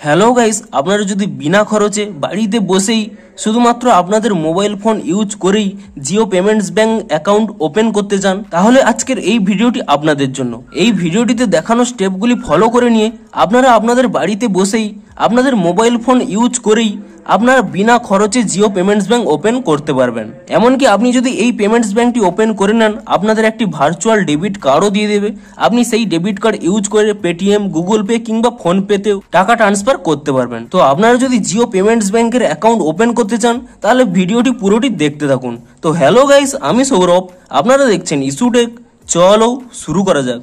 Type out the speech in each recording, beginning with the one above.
Hello guys, আপনারা যদি বিনা খরচে বাড়িতে বসেই শুধুমাত্র আপনাদের মোবাইল ফোন ইউজ করেই Jio payments bank account open করতে চান, তাহলে আজকের এই ভিডিওটি আপনাদের জন্য। এই ভিডিওটিতে দেখানো স্টেপগুলি ফলো করে নিয়ে আপনারা আপনাদের বাড়িতে বসেই আপনাদের মোবাইল ফোন ইউজ করেই আপনারা বিনা খরচে জিও পেমেন্টস ব্যাংক ওপেন করতে পারবেন। এমনকি আপনি যদি এই পেমেন্টস ব্যাংকটি ওপেন করে নেন, আপনাদের একটি ভার্চুয়াল ডেবিট কার্ডও দিয়ে দেবে। আপনি সেই ডেবিট কার্ড ইউজ করে পেটিএম, গুগল পে কিংবা ফোন পেতেও টাকা ট্রান্সফার করতে পারবেন। তো আপনারা যদি জিও পেমেন্টস ব্যাংকের অ্যাকাউন্ট ওপেন করতে চান, তাহলে ভিডিওটি পুরোটি দেখতে থাকুন। তো হ্যালো গাইস, আমি সৌরভ, আপনারা দেখছেন ইস্যুটেক। চলো শুরু করা যাক।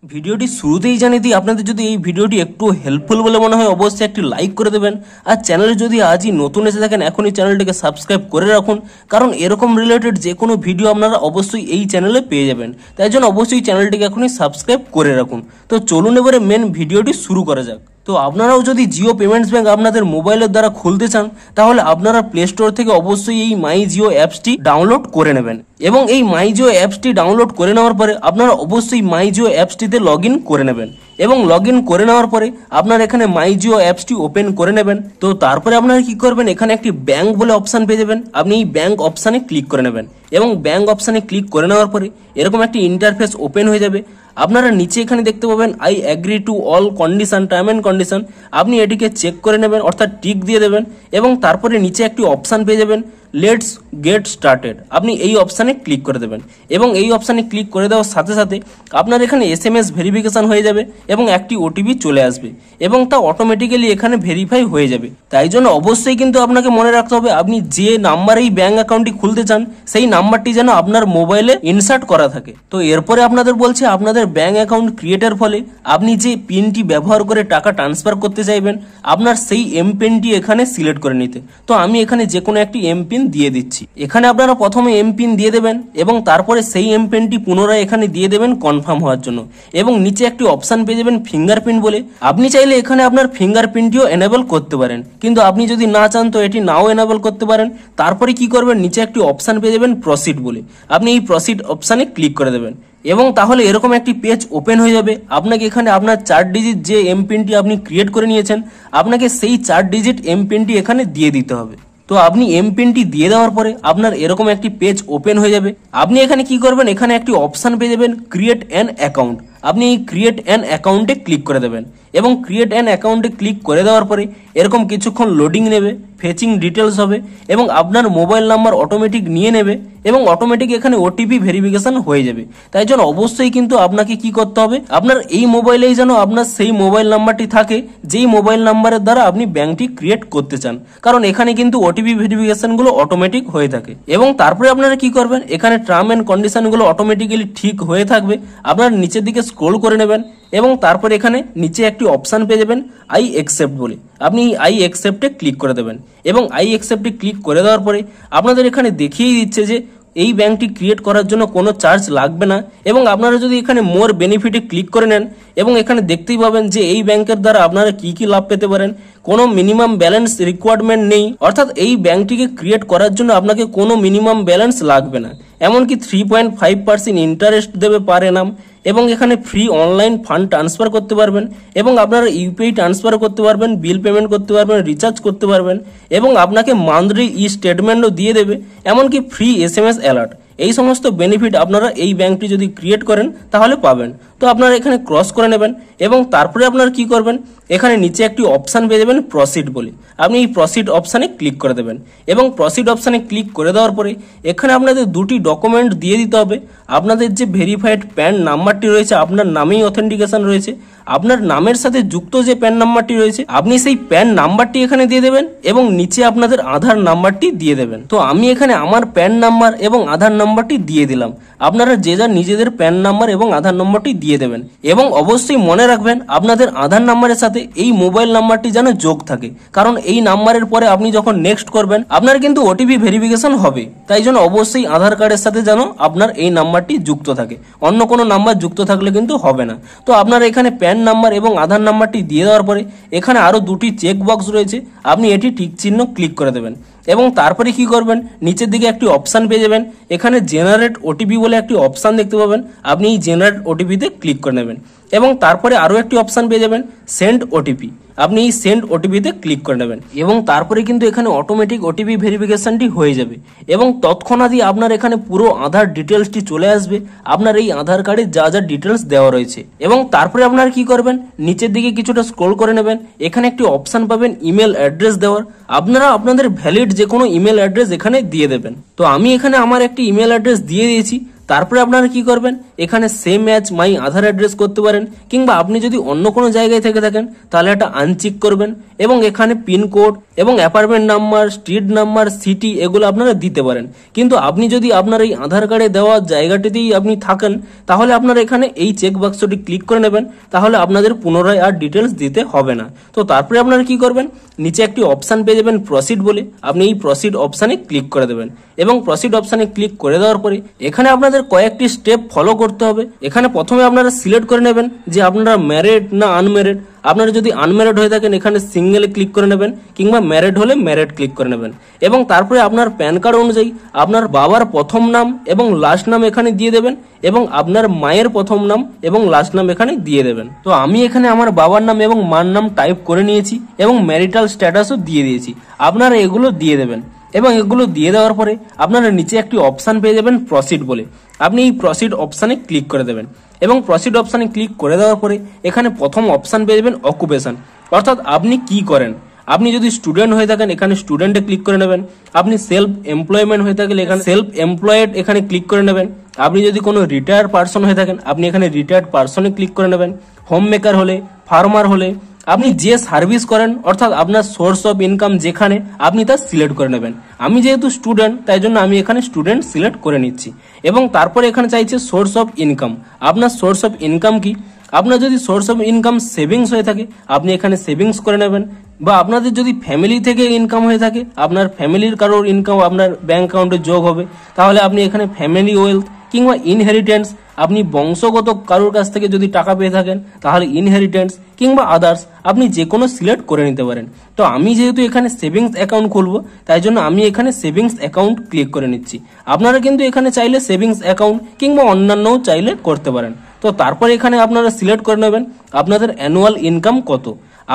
ভিডিওটি শুরুতেই জানিয়ে দিই, আপনাদের যদি এই ভিডিওটি একটু হেল্পফুল বলে মনে হয় অবশ্যই একটি লাইক করে দেবেন। আর চ্যানেলে যদি আজই নতুন এসে থাকেন, এখনই চ্যানেলটিকে সাবস্ক্রাইব করে রাখুন, কারণ এরকম রিলেটেড যে কোনো ভিডিও আপনারা অবশ্যই এই চ্যানেলে পেয়ে যাবেন। তাই জন্য অবশ্যই চ্যানেলটিকে এখনই সাবস্ক্রাইব করে রাখুন। তো চলুন এবারে মেন ভিডিওটি শুরু করা যাক। তো আপনারাও যদি জিও পেমেন্টস ব্যাংক আপনাদের মোবাইলের দ্বারা খুলতে চান, তাহলে আপনারা প্লে স্টোর থেকে অবশ্যই এই মাই জিও অ্যাপসটি ডাউনলোড করে নেবেন। এবং এই মাই জিও অ্যাপসটি ডাউনলোড করে নেওয়ার পরে আপনারা অবশ্যই মাই জিও অ্যাপসটিতে লগ ইন করে নেবেন। এবং লগ ইন করে নেওয়ার পরে আপনারা এখানে মাই জিও অ্যাপসটি ওপেন করে নেবেন। তো তারপরে আপনারা কি করবেন, এখানে একটি ব্যাংক বলে অপশান পেয়ে যাবেন। আপনি এই ব্যাংক অপশানে ক্লিক করে নেবেন এবং ব্যাংক অপশানে ক্লিক করে নেওয়ার পরে এরকম একটি ইন্টারফেস ওপেন হয়ে যাবে। আপনারা নিচে এখানে দেখতে পাবেন I agree to all condition, term and condition. আপনি এটিকে চেক করে নেবেন, অর্থাৎ টিক দিয়ে দেবেন। এবং তারপরে নিচে একটি অপশান পেয়ে যাবেন, লেটস গেট স্টার্টেড। আপনি এই অপশানে ক্লিক করে দেবেন এবং এই অপশানে ক্লিক করে দেওয়ার সাথে সাথে আপনার এখানে SMS ভেরিফিকেশন হয়ে যাবে এবং একটি OTP চলে আসবে এবং তা অটোমেটিক্যালি এখানে ভেরিফাই হয়ে যাবে। তাই জন্য অবশ্যই কিন্তু আপনাকে মনে রাখতে হবে, আপনি যে নাম্বারে এই ব্যাংক অ্যাকাউন্টটি খুলতে চান সেই নাম্বারটি যেন আপনার মোবাইলে ইনসার্ট করা থাকে। তো এরপরে আপনাদের বলছে, আপনাদের ব্যাংক অ্যাকাউন্ট ক্রিয়েটের ফলে আপনি যে পিনটি ব্যবহার করে টাকা ট্রান্সফার করতে চাইবেন, আপনার সেই এমপিনটি এখানে সিলেক্ট করে নিতে। তো আমি এখানে যে কোনো একটি এমপিন দিয়ে দিচ্ছি। এখানে আপনারা প্রথমে এমপিন দিয়ে দেবেন এবং তারপরে সেই এমপিনটি পুনরায় এখানে দিয়ে দেবেন কনফার্ম হওয়ার জন্য। এবং নিচে একটি অপশন পেয়ে যাবেন ফিঙ্গারপ্রিন্ট বলে। আপনি চাইলে এখানে আপনার ফিঙ্গারপ্রিন্টটিও এনেবল করতে পারেন, কিন্তু আপনি যদি না চান তো এটি নাও এনেবল করতে পারেন। তারপরে কি করবেন, নিচে একটি অপশন পেয়ে যাবেন প্রসিড বলে। আপনি এই প্রসিড অপশানে ক্লিক করে দেবেন এবং তাহলে এরকম একটি পেজ ওপেন হয়ে যাবে। আপনাকে এখানে আপনার 4 ডিজিট যে এমপিনটি আপনি ক্রিয়েট করে নিয়েছেন, আপনাকে সেই 4 ডিজিট এমপিনটি এখানে দিয়ে দিতে হবে। তো আপনি এমপিনটি দিয়ে দেওয়ার পরে আপনার এরকম একটি পেজ ওপেন হয়ে যাবে। আপনি এখানে কি করবেন, এখানে একটি অপশান পেয়ে যাবেন ক্রিয়েট অ্যান অ্যাকাউন্ট। আপনি এই ক্রিয়েট অ্যান অ্যাকাউন্টে ক্লিক করে দেবেন এবং ক্রিয়েট অ্যান অ্যাকাউন্টে ক্লিক করে দেওয়ার পরে এরকম কিছুক্ষণ লোডিং নেবে, ফেচিং ডিটেলস হবে এবং আপনার মোবাইল নাম্বার অটোমেটিক নিয়ে নেবে এবং অটোমেটিক এখানে OTP ভেরিফিকেশন হয়ে যাবে। তাই জন্য অবশ্যই কিন্তু আপনাকে কি করতে হবে, আপনার এই মোবাইলেই যেন আপনার সেই মোবাইল নাম্বারটি থাকে যেই মোবাইল নাম্বারের দ্বারা আপনি ব্যাংকটি ক্রিয়েট করতে চান, কারণ এখানে কিন্তু OTP ভেরিফিকেশনগুলো অটোমেটিক হয়ে থাকে। এবং তারপরে আপনারা কি করবেন, এখানে টার্ম অ্যান্ড কন্ডিশনগুলো অটোমেটিক্যালি ঠিক হয়ে থাকবে। আপনারা নিচের দিকে স্ক্রল করে নেবেন এবং তারপরে এখানে নিচে একটি অপশান পেয়ে যাবেন আই অ্যাকসেপ্ট বলে। আপনি আই অ্যাকসেপ্টে ক্লিক করে দেবেন এবং আই অ্যাকসেপ্টে ক্লিক করে দেওয়ার পরে আপনাদের এখানে দেখিয়েই দিচ্ছে যে এই ব্যাংকটি ক্রিয়েট করার জন্য কোনো চার্জ লাগবে না। এবং আপনারা যদি এখানে মোর বেনিফিটে ক্লিক করে নেন এবং এখানে দেখতেই পাবেন যে এই ব্যাংকের দ্বারা আপনারা কি কি লাভ পেতে পারেন। কোনো মিনিমাম ব্যালেন্স রিকোয়ারমেন্ট নেই, অর্থাৎ এই ব্যাংকটিকে ক্রিয়েট করার জন্য আপনাকে কোনো মিনিমাম ব্যালেন্স লাগবে না। এমনকি 3.5% ইন্টারেস্ট দেবে পার অ্যানাম। এবং এখানে ফ্রি অনলাইন ফান্ড ট্রান্সফার করতে পারবেন এবং আপনারা UPI ট্রান্সফার করতে পারবেন, বিল পেমেন্ট করতে পারবেন, রিচার্জ করতে পারবেন এবং আপনাকে মান্থলি স্টেটমেন্টও দিয়ে দেবে, এমনকি ফ্রি SMS অ্যালার্ট। এই সমস্ত বেনিফিট আপনারা এই ব্যাংকটি যদি ক্রিয়েট করেন তাহলে পাবেন। তো আপনারা এখানে ক্রস করে নেবেন এবং তারপরে আপনারা কি করবেন, এখানে নিচে একটি অপশান পেয়ে যাবেন প্রসিড বলে। আপনি এই প্রসিড অপশানে ক্লিক করে দেবেন এবং প্রসিড অপশানে ক্লিক করে দেওয়ার পরে এখানে আপনাদের দুটি ডকুমেন্ট দিয়ে দিতে হবে। আপনাদের যে ভেরিফাইড প্যান নাম্বারটি রয়েছে, আপনার নামেই অথেন্টিকেশন রয়েছে, আপনার নামের সাথে যুক্ত যে প্যান নাম্বারটি রয়েছে আপনি সেই প্যান নাম্বারটি এখানে দিয়ে দেবেন এবং নিচে আপনাদের আধার নাম্বারটি দিয়ে দেবেন। তো আমি এখানে আমার প্যান নাম্বার এবং আধার নাম্বারটি দিয়ে দিলাম। আপনারা যে যার নিজেদের প্যান নাম্বার এবং আধার নম্বরটি দিয়ে দেবেন এবং অবশ্যই মনে রাখবেন আপনাদের আধার নাম্বারের সাথে এই মোবাইল নাম্বারটি যেন যোগ থাকে, কারণ এই নাম্বারের পরে আপনি যখন নেক্সট করবেন আপনার কিন্তু OTP ভেরিফিকেশন হবে। তাই জন্য অবশ্যই আধার কার্ডের সাথে যেন আপনার এই নাম্বারটি যুক্ত থাকে, অন্য কোনো নাম্বার যুক্ত থাকলে কিন্তু হবে না। তো আপনারা এখানে প্যান নাম্বার এবং আধার নাম্বারটি দিয়ে দেওয়ার পরে এখানে আরো দুটি চেক বক্স রয়েছে, আপনি এটি টিক চিহ্ন ক্লিক করে দেবেন এবং তারপরে কি করবেন, নিচের দিকে একটি অপশান পেয়ে যাবেন, এখানে জেনারেট ওটিপি বলে একটি অপশান দেখতে পাবেন। আপনি এই জেনারেট ওটিপিতে ক্লিক করে নেবেন এবং তারপরে আরও একটি অপশান পেয়ে যাবেন সেন্ড ওটিপি। আপনি এই সেন্ড ওটিপিতে ক্লিক করে নেবেন এবং তারপরে কিন্তু এখানে অটোমেটিক ওটিপি ভেরিফিকেশনটি হয়ে যাবে এবং তৎক্ষণাৎই আপনার এখানে পুরো আধার ডিটেলসটি চলে আসবে, আপনার এই আধার কার্ডে যা যা ডিটেলস দেওয়া রয়েছে। এবং তারপরে আপনারা কি করবেন, নিচের দিকে কিছুটা স্ক্রল করে নেবেন, এখানে একটি অপশান পাবেন ইমেল অ্যাড্রেস দেওয়ার। আপনারা আপনাদের ভ্যালিড যে কোনো ইমেল অ্যাড্রেস এখানে দিয়ে দেবেন। তো আমি এখানে আমার একটি ইমেল অ্যাড্রেস দিয়ে দিয়েছি। তারপরে আপনারা কি করবেন, এখানে সেম ম্যাচ মাই আধার অ্যাড্রেস করতে পারেন, কিংবা আপনি যদি অন্য কোনো জায়গায় থেকে থাকেন তাহলে এটা আনচেক করবেন এবং এখানে পিনকোড এবং apartment number, street number, city এগুলো আপনারা দিতে পারেন। কিন্তু আপনি যদি আপনার এই আধার কার্ডে দেওয়া জায়গাটিতেই আপনি থাকেন তাহলে আপনারা এখানে এই চেক বাক্সটি ক্লিক করে নেবেন, তাহলে আপনাদের পুনরায় আর ডিটেলস দিতে হবে না। তো তারপরে আপনারা কি করবেন, নিচে একটি অপশান পেয়ে যাবেন প্রসিড বলে, আপনি এই প্রসিড অপশানে ক্লিক করে দেবেন এবং প্রসিড অপশানে ক্লিক করে দেওয়ার পরে এখানে আপনাদের কয়েকটি স্টেপ ফলো করতে হবে। এখানে প্রথমে আপনারা সিলেক্ট করে নেবেন যে আপনারা ম্যারিড না আনম্যারিড। আপনারা যদি আনম্যারিড হয়ে থাকেন এখানে সিঙ্গেলে ক্লিক করে নেবেন, কিংবা ম্যারিড হলে ম্যারিড ক্লিক করে নেবেন এবং তারপরে আপনার প্যান কার্ড অনুযায়ী আপনার বাবার প্রথম নাম এবং লাস্ট নাম এখানে দিয়ে দেবেন এবং আপনার মায়ের প্রথম নাম এবং লাস্ট নাম এখানে দিয়ে দেবেন। তো আমি এখানে আমার বাবার নাম এবং মার নাম টাইপ করে নিয়েছি এবং ম্যারিটাল স্ট্যাটাসও দিয়ে দিয়েছি। আপনারা এগুলো দিয়ে দেবেন এবং এগুলো দিয়ে দেওয়ার পরে আপনারা নিচে একটি অপশান পেয়ে যাবেন প্রসিড বলে, আপনি এই প্রসিড অপশানে ক্লিক করে দেবেন এবং প্রসিড অপশানে ক্লিক করে দেওয়ার পরে এখানে প্রথম অপশান পেয়ে যাবেন অকুপেশন, অর্থাৎ আপনি কি করেন। আপনি যদি স্টুডেন্ট হয়ে থাকেন এখানে স্টুডেন্টে ক্লিক করে নেবেন, আপনি সেলফ এমপ্লয়মেন্ট হয়ে থাকলে এখানে সেলফ এমপ্লয়েড এখানে ক্লিক করে নেবেন, আপনি যদি কোনো রিটায়ার্ড পার্সন হয়ে থাকেন আপনি এখানে রিটায়ার্ড পার্সনে ক্লিক করে নেবেন, হোম মেকার হলে, ফার্মার হলে, আপনি যে সার্ভিস করেন অর্থাৎ আপনার সোর্স অফ ইনকাম যেখানে আপনি তা সিলেক্ট করে নেবেন। আমি যেহেতু স্টুডেন্ট তাই জন্য আমি এখানে স্টুডেন্ট সিলেক্ট করে নিচ্ছি এবং তারপরে এখানে চাইছে সোর্স অফ ইনকাম। আপনার সোর্স অফ ইনকাম কি, আপনার যদি সোর্স অফ ইনকাম সেভিংস হয়ে থাকে আপনি এখানে সেভিংস করে নেবেন, বা আপনাদের যদি ফ্যামিলি থেকে ইনকাম হয়ে থাকে আপনার ফ্যামিলির কারোর ইনকাম আপনার ব্যাংক অ্যাকাউন্টে যোগ হবে তাহলে আপনি এখানে ফ্যামিলি ওয়েলথ, কিংবা ইনহেরিটেন্স, আপনি বংশগত কারোর কাছ থেকে যদি টাকা পেয়ে থাকেন তাহলে ইনহেরিটেন্স, কিংবা আদার্স আপনি যে কোনো সিলেক্ট করে নিতে পারেন। তো আমি যেহেতু এখানে সেভিংস অ্যাকাউন্ট খুলবো তাই জন্য আমি এখানে সেভিংস অ্যাকাউন্ট ক্লিক করে নিচ্ছি। আপনারা কিন্তু এখানে চাইলে সেভিংস অ্যাকাউন্ট কিংবা অন্যান্যও চাইলে করতে পারেন। তো তারপরে এখানে আপনারা সিলেক্ট করে নেবেন আপনাদের অ্যানুয়াল ইনকাম কত।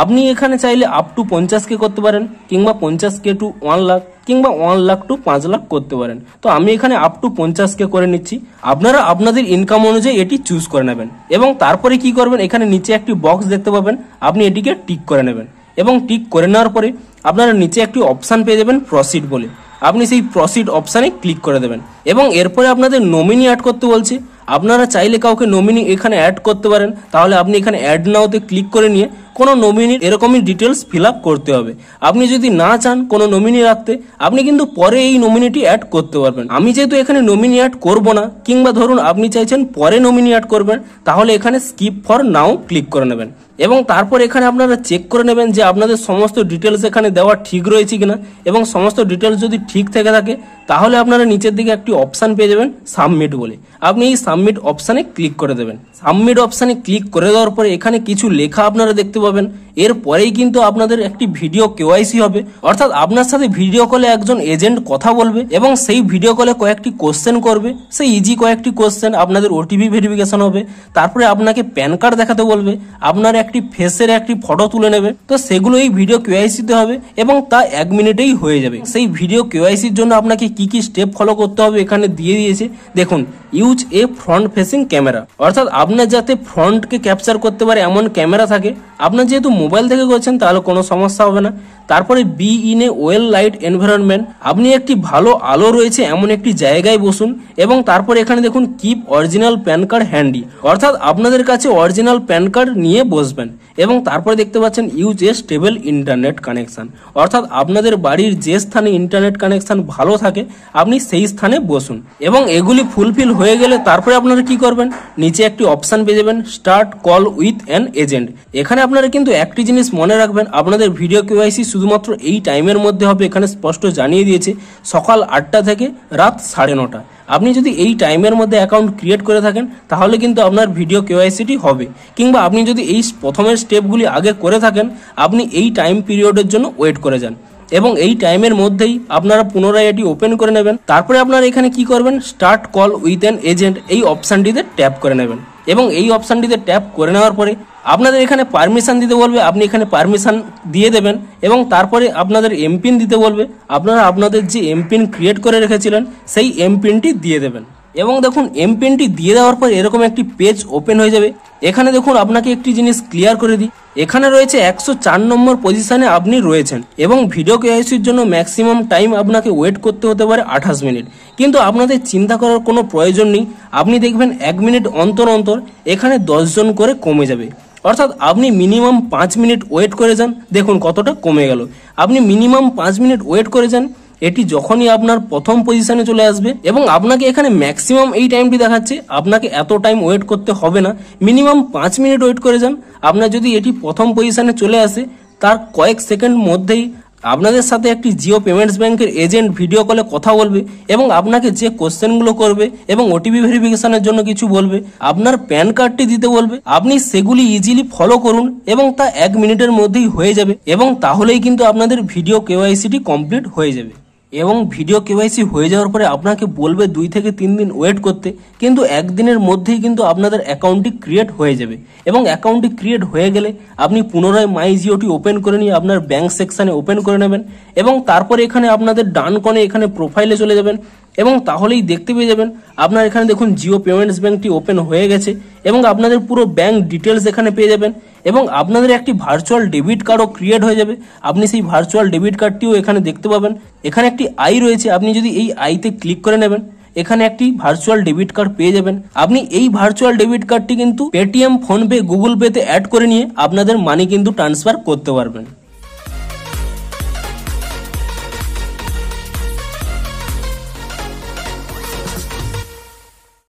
আপনি এখানে চাইলে আপ টু 50K করতে পারেন, কিংবা 50K টু 1 লাখ, কিংবা 1 লাখ টু 5 লাখ করতে পারেন। তো আমি এখানে আপ টু 50K করে নিচ্ছি। আপনারা আপনাদের ইনকাম অনুযায়ী এটি চুজ করে নেবেন এবং তারপরে কি করবেন, এখানে নিচে একটি বক্স দেখতে পাবেন, আপনি এটিকে টিক করে নেবেন এবং টিক করে নেওয়ার পরে আপনারা নিচে একটি অপশান পেয়ে যাবেন প্রসিড বলে, আপনি সেই প্রসিড অপশানে ক্লিক করে দেবেন এবং এরপরে আপনাদের নমিনি অ্যাড করতে বলছে। আপনারা চাইলে কাউকে নমিনি এখানে অ্যাড করতে পারেন, তাহলে আপনি এখানে অ্যাড নাওতে ক্লিক করে নিয়ে কোনো নমিনির এরকমই ডিটেলস ফিল আপ করতে হবে। আপনি যদি না চান কোনো নমিনি রাখতে আপনি কিন্তু পরে এই নমিনিটি অ্যাড করতে পারবেন। আমি যেহেতু এখানে নমিনি অ্যাড করব না, কিংবা ধরুন আপনি চাইছেন পরে নমিনি অ্যাড করবেন, তাহলে এখানে স্কিপ ফর নাও ক্লিক করে নেবেন এবং তারপর এখানে আপনারা চেক করে নেবেন যে আপনাদের সমস্ত ডিটেলস এখানে দেওয়া ঠিক রয়েছে কিনা, এবং সমস্ত ডিটেলস যদি ঠিক থেকে থাকে তাহলে আপনারা নিচের দিকে একটি অপশান পেয়ে যাবেন সাবমিট বলে, আপনি এই সাবমিট অপশানে ক্লিক করে দেবেন। সাবমিট অপশানে ক্লিক করে দেওয়ার পরে এখানে কিছু লেখা আপনারা দেখতে পাবেন। এরপরেই কিন্তু আপনাদের একটি ভিডিও কেওয়াইসি হবে, অর্থাৎ আপনার সাথে ভিডিও কলে একজন এজেন্ট কথা বলবে এবং সেই ভিডিও কলে কয়েকটি কোশ্চেন করবে, সেই ইজি কয়েকটি কোশ্চেন, আপনাদের ওটিপি ভেরিফিকেশন হবে, তারপরে আপনাকে প্যান কার্ড দেখাতে বলবে, আপনার একটি ফেসের একটি ফটো তুলে নেবে। তো সেগুলো এই ভিডিও কেওয়াইসিতে হবে এবং তা 1 মিনিটেই হয়ে যাবে। সেই ভিডিও কেওয়াইসির জন্য আপনাকে কি কি স্টেপ ফলো করতে হবে এখানে দিয়ে দিয়েছে দেখুন। Use a front facing camera, অর্থাৎ আপনার যাতে ফ্রন্টকে ক্যাপচার করতে পারে এমন ক্যামেরা থাকে। আপনার যেহেতু মোবাইল থেকে করছেন তাহলে কোনো সমস্যা হবে না। তারপরে be in a well light environment, আপনি একটি ভালো আলো রয়েছে এমন একটি জায়গায় বসুন এবং তারপরে এখানে দেখুন keep original pan card handy, অর্থাৎ আপনাদের কাছে অরিজিনাল প্যান কার্ড নিয়ে বসবেন। এবং তারপরে দেখতে পাচ্ছেন use a stable internet connection, অর্থাৎ আপনাদের বাড়ির যে স্থানে ইন্টারনেট কানেকশন ভালো থাকে আপনি সেই স্থানে বসুন। এবং এগুলি ফুলফিল হয়ে গেলে তারপরে আপনারা কি করবেন, নিচে একটি অপশান পেয়ে যাবেন start call with an agent. এখানে আপনারা কিন্তু একটি জিনিস মনে রাখবেন, আপনাদের ভিডিও কেওয়াইসি শুধুমাত্র এই টাইমের মধ্যে হবে। এখানে স্পষ্ট জানিয়ে দিয়েছে সকাল 8টা থেকে রাত 9:30। আপনি যদি এই টাইমের মধ্যে অ্যাকাউন্ট ক্রিয়েট করে থাকেন তাহলে কিন্তু আপনার ভিডিও কেওয়াইসিটি হবে, কিংবা আপনি যদি এই প্রথমের স্টেপগুলি আগে করে থাকেন আপনি এই টাইম পিরিয়ডের জন্য ওয়েট করে যান। এবং এই টাইমের মধ্যেই আপনারা পুনরায় এটি ওপেন করে নেবেন। তারপরে আপনারা এখানে কি করবেন, start call with an agent এই অপশানটিতে ট্যাপ করে নেবেন এবং এই অপশানটিতে ট্যাপ করে নেওয়ার পরে আপনাদের এখানে পারমিশন দিতে বলবে, আপনি এখানে পারমিশন দিয়ে দেবেন এবং তারপরে আপনাদের এমপিন দিতে বলবে, আপনারা আপনাদের যে এমপিন ক্রিয়েট করে রেখেছিলেন সেই এমপিনটি দিয়ে দেবেন এবং দেখুন এমপিনটি দিয়ে দেওয়ার পর এরকম একটি পেজ ওপেন হয়ে যাবে। এখানে দেখুন আপনাকে একটি জিনিস ক্লিয়ার করে দিই, এখানে রয়েছে 104 নম্বর পজিশনে আপনি রয়েছেন এবং ভিডিও কেওয়াইসির জন্য ম্যাক্সিমাম টাইম আপনাকে ওয়েট করতে হতে পারে 28 মিনিট, কিন্তু আপনাদের চিন্তা করার কোনো প্রয়োজন নেই। আপনি দেখবেন 1 মিনিট অন্তর অন্তর এখানে 10 জন করে কমে যাবে, অর্থাৎ আপনি মিনিমাম 5 মিনিট ওয়েট করে যান, দেখুন কতটা কমে গেল। আপনি মিনিমাম 5 মিনিট ওয়েট করে যান, এটি যখনই আপনার প্রথম পজিশনে চলে আসবে এবং আপনাকে এখানে ম্যাক্সিমাম এই টাইমটি দেখাচ্ছে, আপনাকে এত টাইম ওয়েট করতে হবে না, মিনিমাম 5 মিনিট ওয়েট করে যান। আপনার যদি এটি প্রথম পজিশনে চলে আসে তার কয়েক সেকেন্ড মধ্যেই আপনাদের সাথে একটি জিও পেমেন্টস ব্যাংকের এজেন্ট ভিডিও কলে কথা বলবে এবং আপনাকে যে কোশ্চেনগুলো করবে এবং ওটিপি ভেরিফিকেশনের জন্য কিছু বলবে, আপনার প্যান কার্ডটি দিতে বলবে, আপনি সেগুলি ইজিলি ফলো করুন এবং তা 1 মিনিটের মধ্যেই হয়ে যাবে এবং তাহলেই কিন্তু আপনাদের ভিডিও কেওয়াইসিটি কমপ্লিট হয়ে যাবে। এবং ভিডিও কেওয়াইসি হয়ে যাওয়ার পরে আপনাকে বলবে 2 থেকে 3 দিন ওয়েট করতে, কিন্তু 1 দিনের মধ্যেই কিন্তু আপনাদের অ্যাকাউন্টটি ক্রিয়েট হয়ে যাবে এবং অ্যাকাউন্টটি ক্রিয়েট হয়ে গেলে আপনি পুনরায় মাই জিওটি ওপেন করে নিয়ে আপনার ব্যাংক সেকশানে ওপেন করে নেবেন এবং তারপরে এখানে আপনাদের ডান কোণে এখানে প্রোফাইলে চলে যাবেন এবং তাহলেই দেখতে পেয়ে যাবেন আপনার এখানে দেখুন জিও পেমেন্টস ব্যাংকটি ওপেন হয়ে গেছে এবং আপনাদের পুরো ব্যাংক ডিটেলস এখানে পেয়ে যাবেন এবং আপনাদের একটি ভার্চুয়াল ডেবিট কার্ডও ক্রিয়েট হয়ে যাবে। আপনি সেই ভার্চুয়াল ডেবিট কার্ডটিও এখানে দেখতে পাবেন, এখানে একটি আই রয়েছে, আপনি যদি এই আইতে ক্লিক করে নেবেন এখানে একটি ভার্চুয়াল ডেবিট কার্ড পেয়ে যাবেন। আপনি এই ভার্চুয়াল ডেবিট কার্ডটি কিন্তু পেটিএম, ফোনপে, গুগল পেতে অ্যাড করে নিয়ে আপনাদের মানি কিন্তু ট্রান্সফার করতে পারবেন।